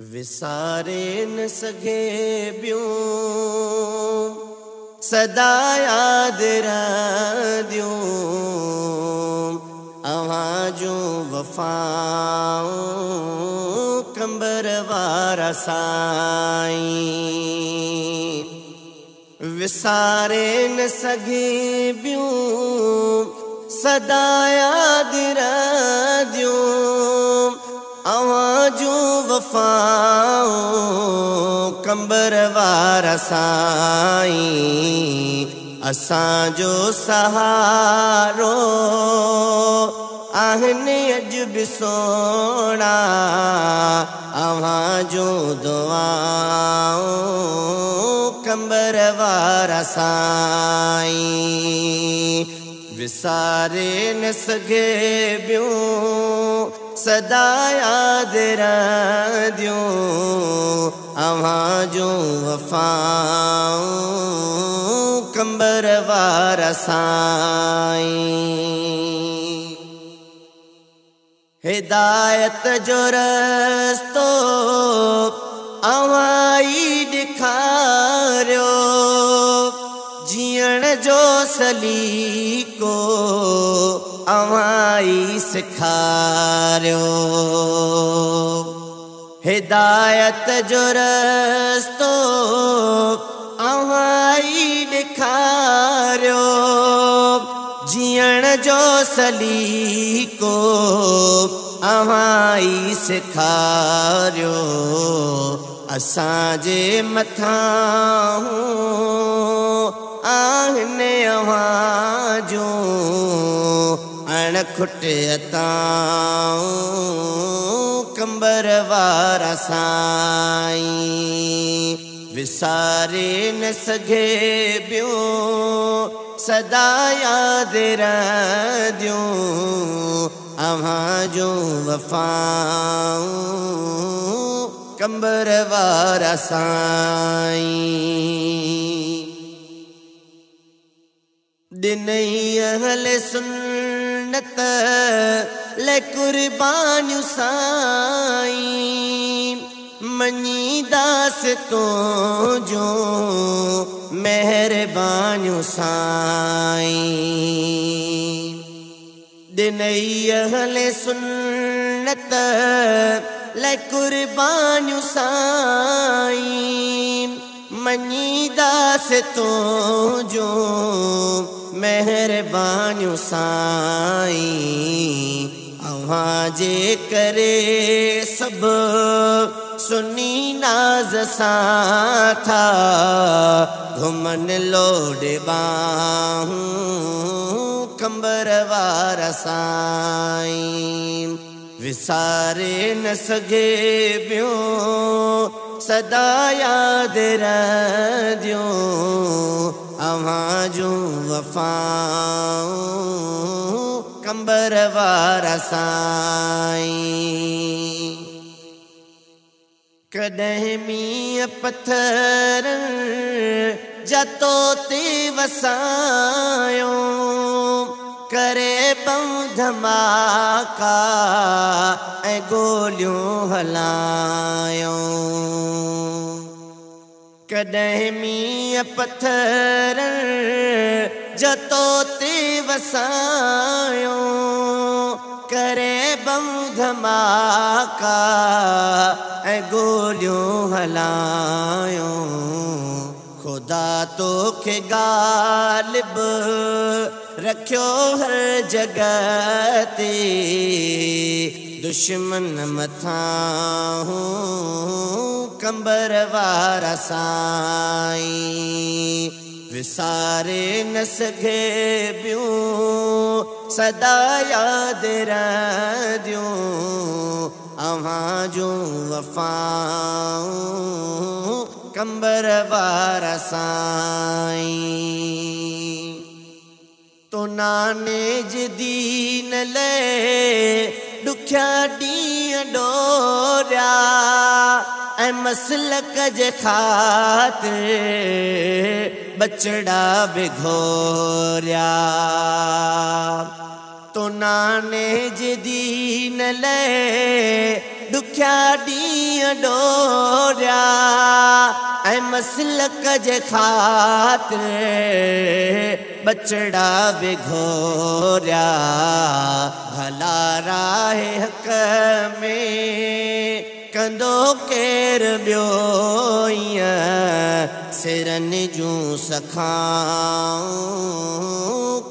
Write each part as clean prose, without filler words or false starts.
विसारे न सघे ॿियूं सदा यादि रहंदियूं अव्हां जूं वफ़ाऊं कंबर वारा साईं। विसारे न सघे ॿियूं सदा यादि रहंदियूं अव्हां जूं वफ़ाऊं कंबर वारा साईं। असांजो सहारो आहिनि अॼु बि सोना अव्हां जूं दुआऊं कंबर वारा साईं। विसारे न सघे ॿियूं सदा यादि रहंदियूं अव्हां जूं वफ़ाऊं कंबर वारा साईं। हिदायत जो रस्तो अव्हां ई ॾेखारियो जीअण जो सलीको अव्हां ई सिखारियो। हिदायत जो रस्तो अव्हां ई ॾेखारियो जीअण जो सलीको अव्हां ई सिखारियो। असांजे मथां आहिनि अव्हां जूं अणखुट अताऊं कंबर वारा साईं। विसारे न सघे ॿियूं सदा यादि रहंदियूं अव्हां जूं वफ़ाऊं कंबर वारा साईं। ॾिनई अहले सुन्नत ले कुर्बानियूं साईं मञीदास तुंहिंजूं महिरबानियूं साईं। ॾिनई अहले सुन्नत ले कुर्बानियूं साईं मञीदास तुंहिंजूं महिरबानियूं साईं। अव्हां जे करे सभु सुनी नाज़ सां था घुमनि लोॾे ॿाहूं कंबर वारा साईं। विसारे न सघे ॿियूं सदा यादि रहंदियूं अव्हां जूं वफ़ाऊं कंबर वारा साईं। कॾहिं मींहं पत्थर जा तोते वसायो करे ॿऊं धमाका ऐं गोलियूं हलायूं। कॾहिं मींहं पत्थर जा तोते वसायो करे ॿऊं धमाका ऐं गोलियूं हलायूं। खुदा तोखे गालिब रखियो हर जगह ते दुश्मन मथां कंबर वारा साईं। विसारे न सघे ॿियूं सदा यादि रहंदियूं अव्हां जूं वफ़ाऊं कंबर वारा साईं। तो नाने जे दीन ले ॾुखिया ॾींहं ॾोरिया ऐं मसलक जे ख़ातिर बचड़ा बि घोरिया। तो नाने जे दीन ले दुख्या ॾींहं ॾोरिया ऐं मसलक जे ख़ातिर बचड़ा विघोरिया भला राह हक़ में कंदो केर ॿियो ईअं सिरनि जूं सखाऊं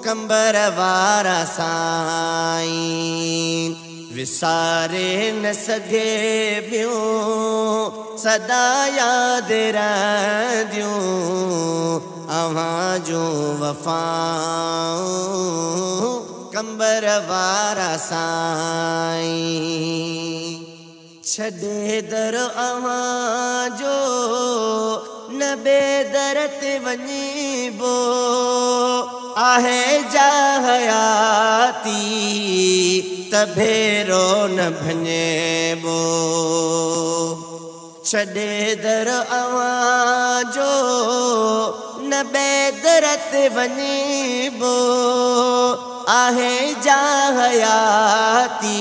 कंबर वारा साईं विसारे न सघे ॿियूं सदा यादि रहंदियूं अव्हां जूं वफ़ाऊं कंबर वारा साईं छॾे दर अव्हां जो न बेदर ते वञिबो आहे जा हयाती त भेरो न भञिबो छॾे दर अव्हां जो न बेदर ते वञिबो आहे जा हयाती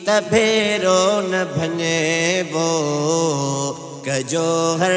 त भेरो न भञिबो कजो हर